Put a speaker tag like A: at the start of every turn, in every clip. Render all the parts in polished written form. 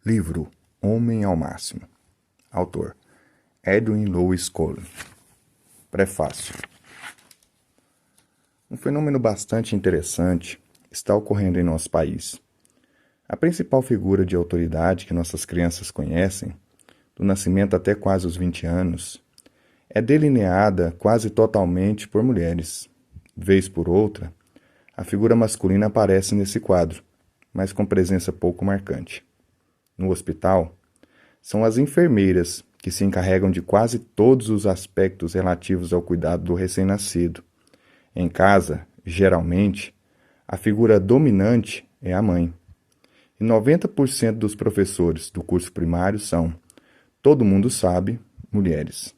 A: Livro Homem ao Máximo. Autor Edwin Louis Cullen. Prefácio. Um fenômeno bastante interessante está ocorrendo em nosso país. A principal figura de autoridade que nossas crianças conhecem, do nascimento até quase os 20 anos, é delineada quase totalmente por mulheres. Vez por outra, a figura masculina aparece nesse quadro, mas com presença pouco marcante. No hospital, são as enfermeiras que se encarregam de quase todos os aspectos relativos ao cuidado do recém-nascido. Em casa, geralmente, a figura dominante é a mãe. E 90% dos professores do curso primário são, todo mundo sabe, mulheres.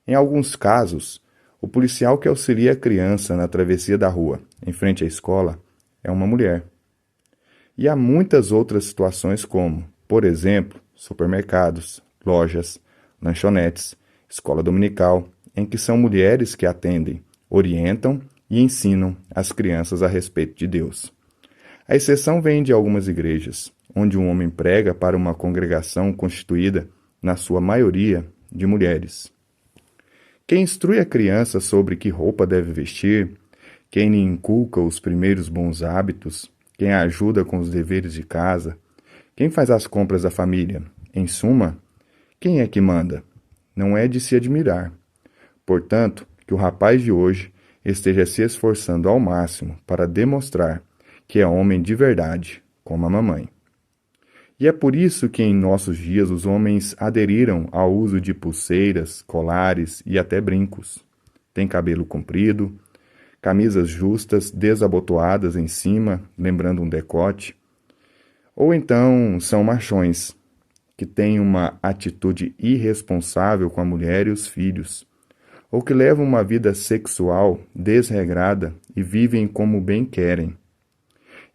A: Em alguns casos, o policial que auxilia a criança na travessia da rua, em frente à escola, é uma mulher. E há muitas outras situações como, por exemplo, supermercados, lojas, lanchonetes, escola dominical, em que são mulheres que atendem, orientam e ensinam as crianças a respeito de Deus. A exceção vem de algumas igrejas, onde um homem prega para uma congregação constituída, na sua maioria, de mulheres. Quem instrui a criança sobre que roupa deve vestir, quem lhe inculca os primeiros bons hábitos, quem a ajuda com os deveres de casa, quem faz as compras da família, em suma, quem é que manda? Não é de se admirar. Portanto, que o rapaz de hoje esteja se esforçando ao máximo para demonstrar que é homem de verdade, como a mamãe. E é por isso que em nossos dias os homens aderiram ao uso de pulseiras, colares e até brincos. Tem cabelo comprido, camisas justas desabotoadas em cima, lembrando um decote. Ou então são machões, que têm uma atitude irresponsável com a mulher e os filhos, ou que levam uma vida sexual desregrada e vivem como bem querem.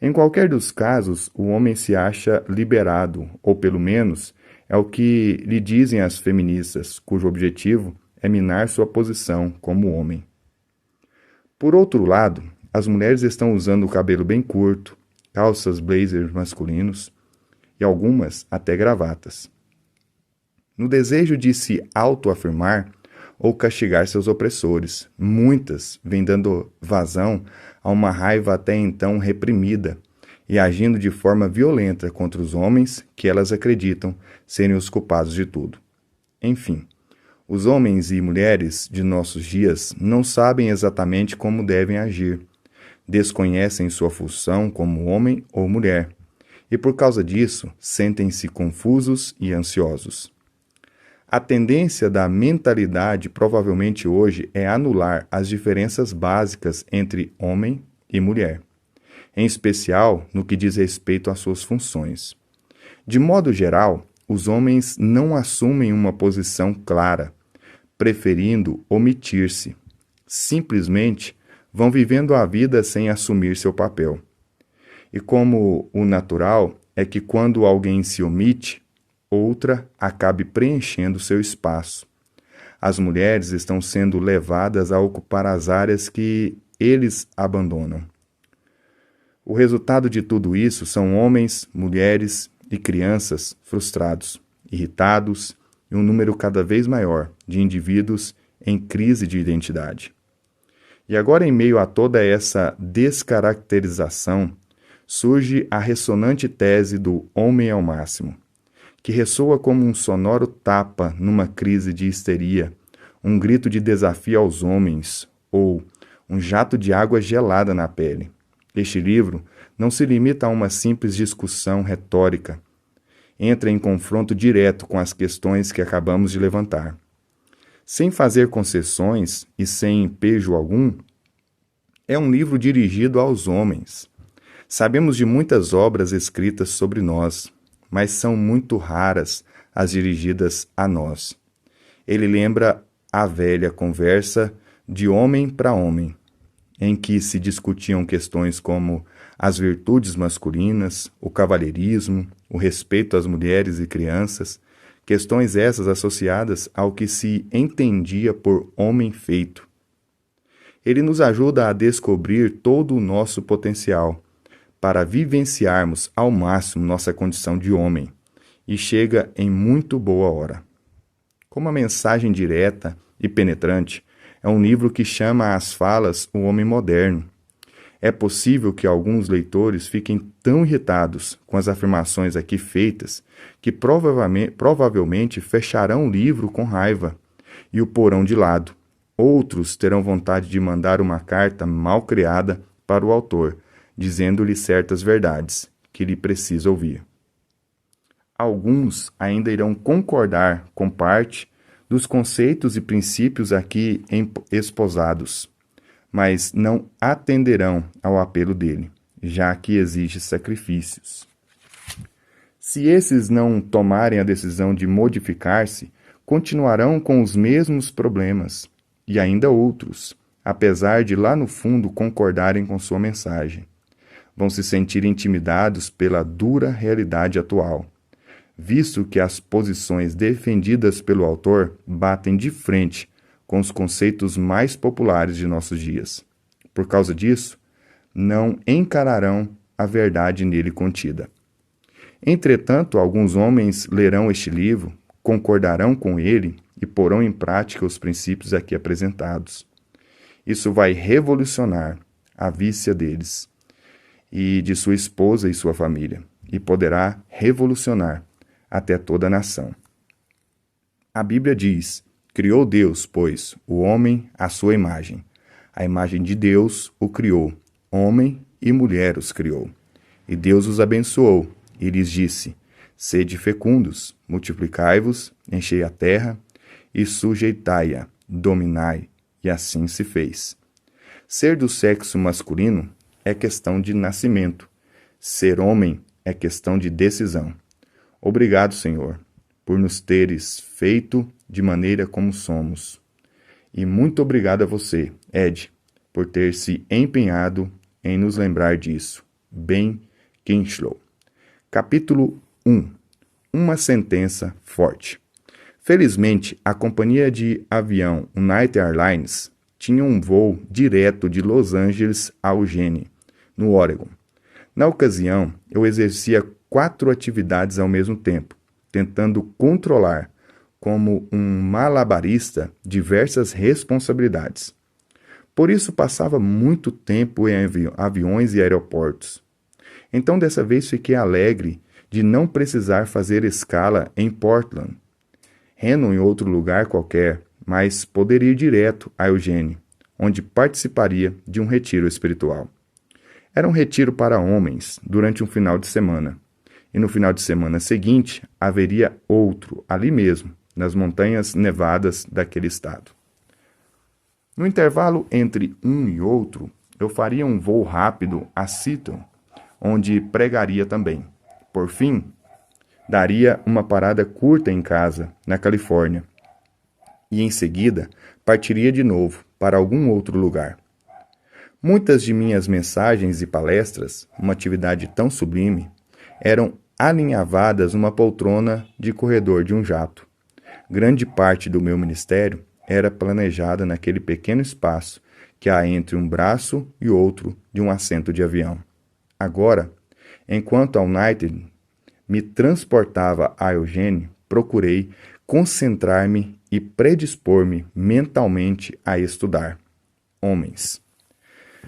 A: Em qualquer dos casos, o homem se acha liberado, ou pelo menos é o que lhe dizem as feministas, cujo objetivo é minar sua posição como homem. Por outro lado, as mulheres estão usando o cabelo bem curto, calças blazers masculinos e algumas até gravatas. No desejo de se autoafirmar ou castigar seus opressores, muitas vêm dando vazão a uma raiva até então reprimida e agindo de forma violenta contra os homens que elas acreditam serem os culpados de tudo. Enfim, os homens e mulheres de nossos dias não sabem exatamente como devem agir, desconhecem sua função como homem ou mulher, e por causa disso sentem-se confusos e ansiosos. A tendência da mentalidade provavelmente hoje é anular as diferenças básicas entre homem e mulher, em especial no que diz respeito às suas funções. De modo geral, os homens não assumem uma posição clara, preferindo omitir-se. Simplesmente vão vivendo a vida sem assumir seu papel. E como o natural é que quando alguém se omite, outra acabe preenchendo seu espaço. As mulheres estão sendo levadas a ocupar as áreas que eles abandonam. O resultado de tudo isso são homens, mulheres e crianças frustrados, irritados e um número cada vez maior de indivíduos em crise de identidade. E agora, em meio a toda essa descaracterização, surge a ressonante tese do homem ao máximo, que ressoa como um sonoro tapa numa crise de histeria, um grito de desafio aos homens, ou um jato de água gelada na pele. Este livro não se limita a uma simples discussão retórica. Entra em confronto direto com as questões que acabamos de levantar. Sem fazer concessões e sem pejo algum, é um livro dirigido aos homens. Sabemos de muitas obras escritas sobre nós, mas são muito raras as dirigidas a nós. Ele lembra a velha conversa de homem para homem, em que se discutiam questões como as virtudes masculinas, o cavalheirismo, o respeito às mulheres e crianças, questões essas associadas ao que se entendia por homem feito. Ele nos ajuda a descobrir todo o nosso potencial, para vivenciarmos ao máximo nossa condição de homem, e chega em muito boa hora. Com uma mensagem direta e penetrante, é um livro que chama às falas o homem moderno. É possível que alguns leitores fiquem tão irritados com as afirmações aqui feitas que provavelmente fecharão o livro com raiva e o porão de lado. Outros terão vontade de mandar uma carta mal criada para o autor, dizendo-lhe certas verdades que ele precisa ouvir. Alguns ainda irão concordar com parte dos conceitos e princípios aqui esposados, mas não atenderão ao apelo dele, já que exige sacrifícios. Se esses não tomarem a decisão de modificar-se, continuarão com os mesmos problemas, e ainda outros, apesar de lá no fundo concordarem com sua mensagem. Vão se sentir intimidados pela dura realidade atual, visto que as posições defendidas pelo autor batem de frente com os conceitos mais populares de nossos dias. Por causa disso, não encararão a verdade nele contida. Entretanto, alguns homens lerão este livro, concordarão com ele e porão em prática os princípios aqui apresentados. Isso vai revolucionar a vícia deles e de sua esposa e sua família, e poderá revolucionar até toda a nação. A Bíblia diz: criou Deus, pois, o homem à sua imagem. A imagem de Deus o criou, homem e mulher os criou. E Deus os abençoou, e lhes disse: sede fecundos, multiplicai-vos, enchei a terra, e sujeitai-a, dominai, e assim se fez. Ser do sexo masculino é questão de nascimento. Ser homem é questão de decisão. Obrigado, Senhor, por nos teres feito de maneira como somos. E muito obrigado a você, Ed, por ter se empenhado em nos lembrar disso. Ben Kinchlow. Capítulo 1. Uma sentença forte. Felizmente, a companhia de avião United Airlines tinha um voo direto de Los Angeles a Eugene, no Oregon. Na ocasião, eu exercia 4 atividades ao mesmo tempo, tentando controlar, como um malabarista, diversas responsabilidades. Por isso, passava muito tempo em aviões e aeroportos. Então, dessa vez, fiquei alegre de não precisar fazer escala em Portland, Reno em outro lugar qualquer, mas poder ir direto a Eugene, onde participaria de um retiro espiritual. Era um retiro para homens, durante um final de semana. E no final de semana seguinte, haveria outro, ali mesmo, nas montanhas nevadas daquele estado. No intervalo entre um e outro, eu faria um voo rápido a Seattle, onde pregaria também. Por fim, daria uma parada curta em casa, na Califórnia, e em seguida partiria de novo para algum outro lugar. Muitas de minhas mensagens e palestras, uma atividade tão sublime, eram alinhavadas numa poltrona de corredor de um jato. Grande parte do meu ministério era planejada naquele pequeno espaço que há entre um braço e outro de um assento de avião. Agora, enquanto a United me transportava a Eugene, procurei concentrar-me e predispor-me mentalmente a estudar. Homens.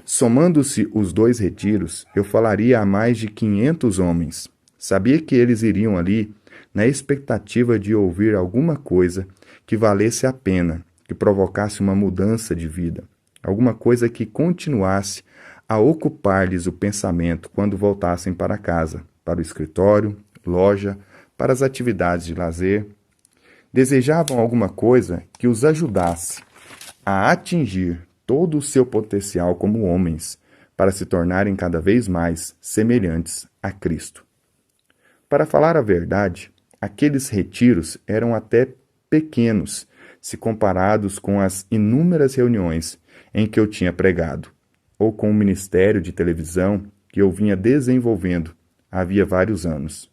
A: Somando-se os 2 retiros, eu falaria a mais de 500 homens. Sabia que eles iriam ali na expectativa de ouvir alguma coisa que valesse a pena, que provocasse uma mudança de vida, alguma coisa que continuasse a ocupar-lhes o pensamento quando voltassem para casa, para o escritório, loja, para as atividades de lazer. Desejavam alguma coisa que os ajudasse a atingir todo o seu potencial como homens, para se tornarem cada vez mais semelhantes a Cristo. Para falar a verdade, aqueles retiros eram até pequenos, se comparados com as inúmeras reuniões em que eu tinha pregado, ou com o ministério de televisão que eu vinha desenvolvendo havia vários anos.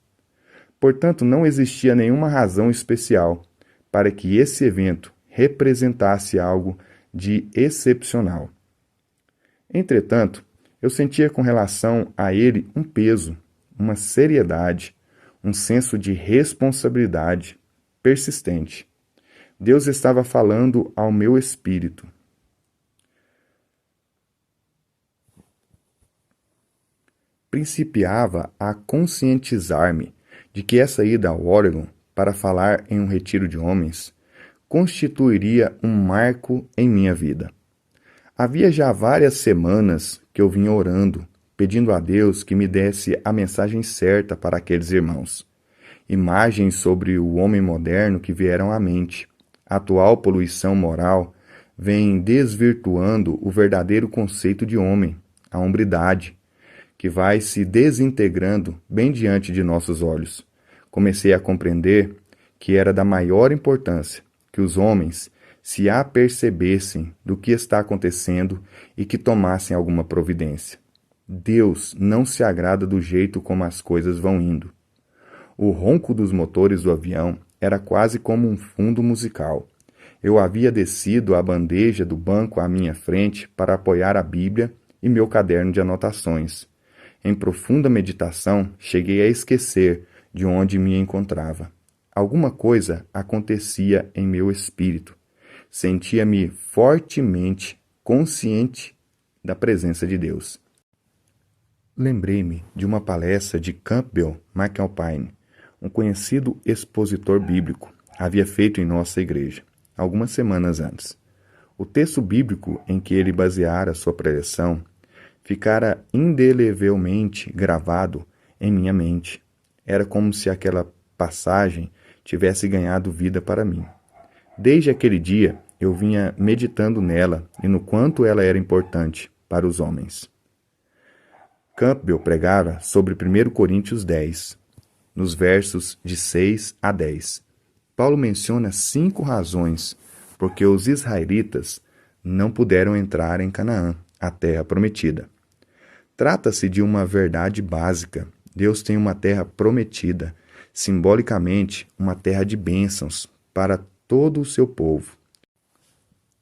A: Portanto, não existia nenhuma razão especial para que esse evento representasse algo de excepcional. Entretanto, eu sentia com relação a ele um peso, uma seriedade, um senso de responsabilidade persistente. Deus estava falando ao meu espírito. Principiava a conscientizar-me de que essa ida ao Oregon para falar em um retiro de homens constituiria um marco em minha vida. Havia já várias semanas que eu vinha orando, pedindo a Deus que me desse a mensagem certa para aqueles irmãos. Imagens sobre o homem moderno que vieram à mente. A atual poluição moral vem desvirtuando o verdadeiro conceito de homem, a hombridade, que vai se desintegrando bem diante de nossos olhos. Comecei a compreender que era da maior importância que os homens se apercebessem do que está acontecendo e que tomassem alguma providência. Deus não se agrada do jeito como as coisas vão indo. O ronco dos motores do avião era quase como um fundo musical. Eu havia descido a bandeja do banco à minha frente para apoiar a Bíblia e meu caderno de anotações. Em profunda meditação, cheguei a esquecer de onde me encontrava. Alguma coisa acontecia em meu espírito. Sentia-me fortemente consciente da presença de Deus. Lembrei-me de uma palestra de Campbell McAlpine, um conhecido expositor bíblico, havia feito em nossa igreja, algumas semanas antes. O texto bíblico em que ele baseara sua preleção ficara indelevelmente gravado em minha mente. Era como se aquela passagem tivesse ganhado vida para mim. Desde aquele dia, eu vinha meditando nela e no quanto ela era importante para os homens. Campbell pregava sobre 1 Coríntios 10, nos versos de 6 a 10. Paulo menciona 5 razões porque os israelitas não puderam entrar em Canaã, a terra prometida. Trata-se de uma verdade básica. Deus tem uma terra prometida, simbolicamente uma terra de bênçãos para todo o seu povo.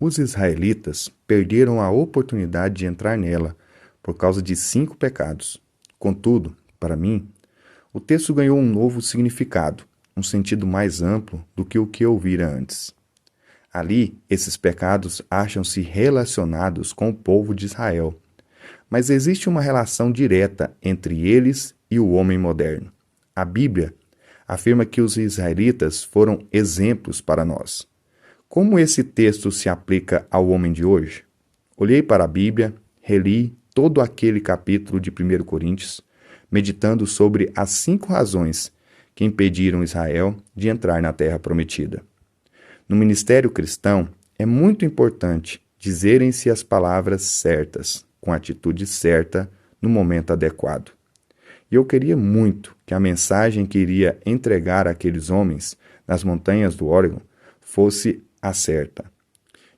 A: Os israelitas perderam a oportunidade de entrar nela por causa de 5 pecados. Contudo, para mim, o texto ganhou um novo significado, um sentido mais amplo do que o que eu vira antes. Ali, esses pecados acham-se relacionados com o povo de Israel. Mas existe uma relação direta entre eles e o homem moderno. A Bíblia afirma que os israelitas foram exemplos para nós. Como esse texto se aplica ao homem de hoje? Olhei para a Bíblia, reli todo aquele capítulo de 1 Coríntios, meditando sobre as 5 razões que impediram Israel de entrar na terra prometida. No ministério cristão, é muito importante dizerem-se as palavras certas, com a atitude certa, no momento adequado. E eu queria muito que a mensagem que iria entregar àqueles homens nas montanhas do Oregon fosse a certa.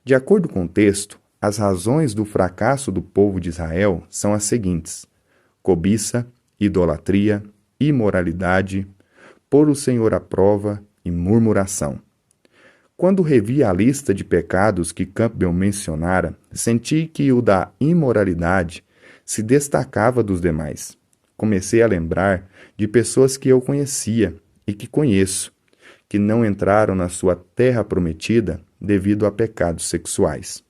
A: De acordo com o texto, as razões do fracasso do povo de Israel são as seguintes: cobiça, idolatria, imoralidade, pôr o Senhor à prova e murmuração. Quando revi a lista de pecados que Campbell mencionara, senti que o da imoralidade se destacava dos demais. Comecei a lembrar de pessoas que eu conhecia e que conheço, que não entraram na sua terra prometida devido a pecados sexuais.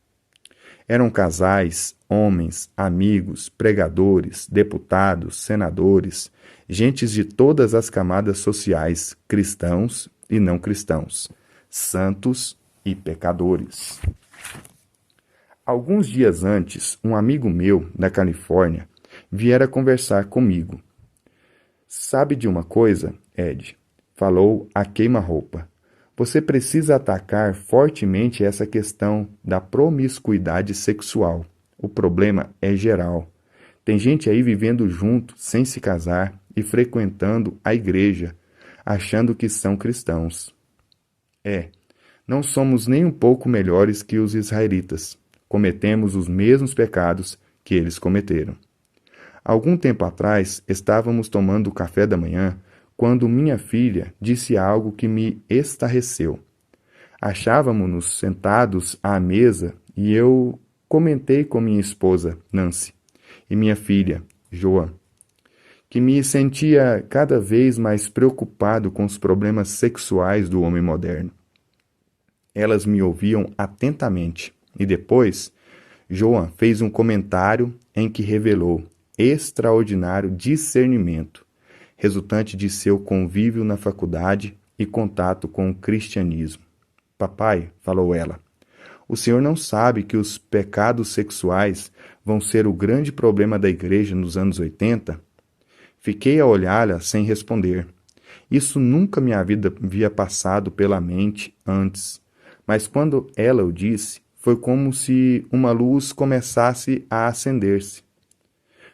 A: Eram casais, homens, amigos, pregadores, deputados, senadores, gentes de todas as camadas sociais, cristãos e não cristãos, santos e pecadores. Alguns dias antes, um amigo meu, da Califórnia, viera conversar comigo. Sabe de uma coisa, Ed? Falou a queima-roupa. Você precisa atacar fortemente essa questão da promiscuidade sexual. O problema é geral. Tem gente aí vivendo junto, sem se casar, e frequentando a igreja, achando que são cristãos. Não somos nem um pouco melhores que os israelitas. Cometemos os mesmos pecados que eles cometeram. Algum tempo atrás, estávamos tomando o café da manhã quando minha filha disse algo que me estarreceu. Achávamos-nos sentados à mesa e eu comentei com minha esposa, Nancy, e minha filha, Joan, que me sentia cada vez mais preocupado com os problemas sexuais do homem moderno. Elas me ouviam atentamente e depois Joan fez um comentário em que revelou extraordinário discernimento, resultante de seu convívio na faculdade e contato com o cristianismo. Papai, falou ela, o senhor não sabe que os pecados sexuais vão ser o grande problema da igreja nos anos 80? Fiquei a olhá-la sem responder. Isso nunca me havia passado pela mente antes, mas quando ela o disse, foi como se uma luz começasse a acender-se.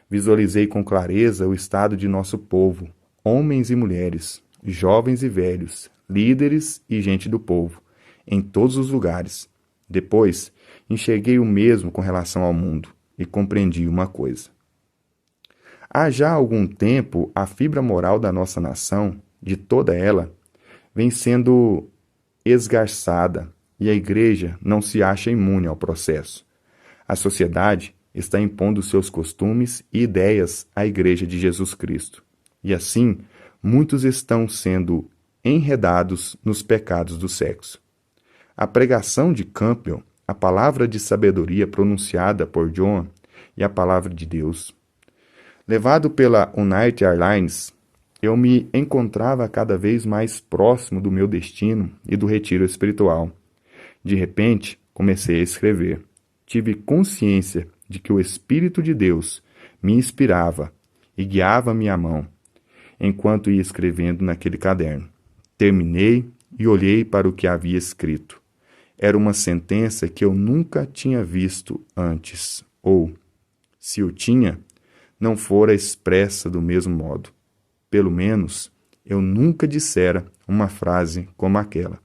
A: Visualizei com clareza o estado de nosso povo, homens e mulheres, jovens e velhos, líderes e gente do povo, em todos os lugares. Depois, enxerguei o mesmo com relação ao mundo e compreendi uma coisa. Há já algum tempo, a fibra moral da nossa nação, de toda ela, vem sendo esgarçada e a igreja não se acha imune ao processo. A sociedade está impondo seus costumes e ideias à igreja de Jesus Cristo. E assim, muitos estão sendo enredados nos pecados do sexo. A pregação de Campbell, a palavra de sabedoria pronunciada por John e a palavra de Deus. Levado pela United Airlines, eu me encontrava cada vez mais próximo do meu destino e do retiro espiritual. De repente, comecei a escrever. Tive consciência de que o Espírito de Deus me inspirava e guiava minha mão, enquanto ia escrevendo naquele caderno. Terminei e olhei para o que havia escrito. Era uma sentença que eu nunca tinha visto antes, ou, se o tinha, não fora expressa do mesmo modo. Pelo menos, eu nunca dissera uma frase como aquela.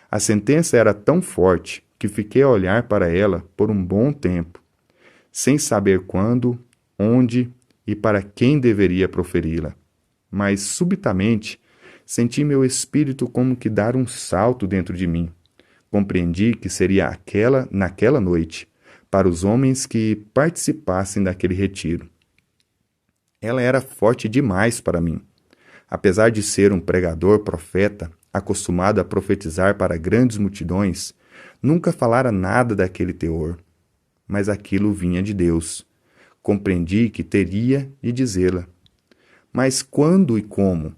A: A sentença era tão forte que fiquei a olhar para ela por um bom tempo, sem saber quando, onde e para quem deveria proferi-la. Mas, subitamente, senti meu espírito como que dar um salto dentro de mim. Compreendi que seria naquela noite, para os homens que participassem daquele retiro. Ela era forte demais para mim. Apesar de ser um pregador profeta, acostumado a profetizar para grandes multidões, nunca falara nada daquele teor. Mas aquilo vinha de Deus. Compreendi que teria de dizê-la. Mas quando e como?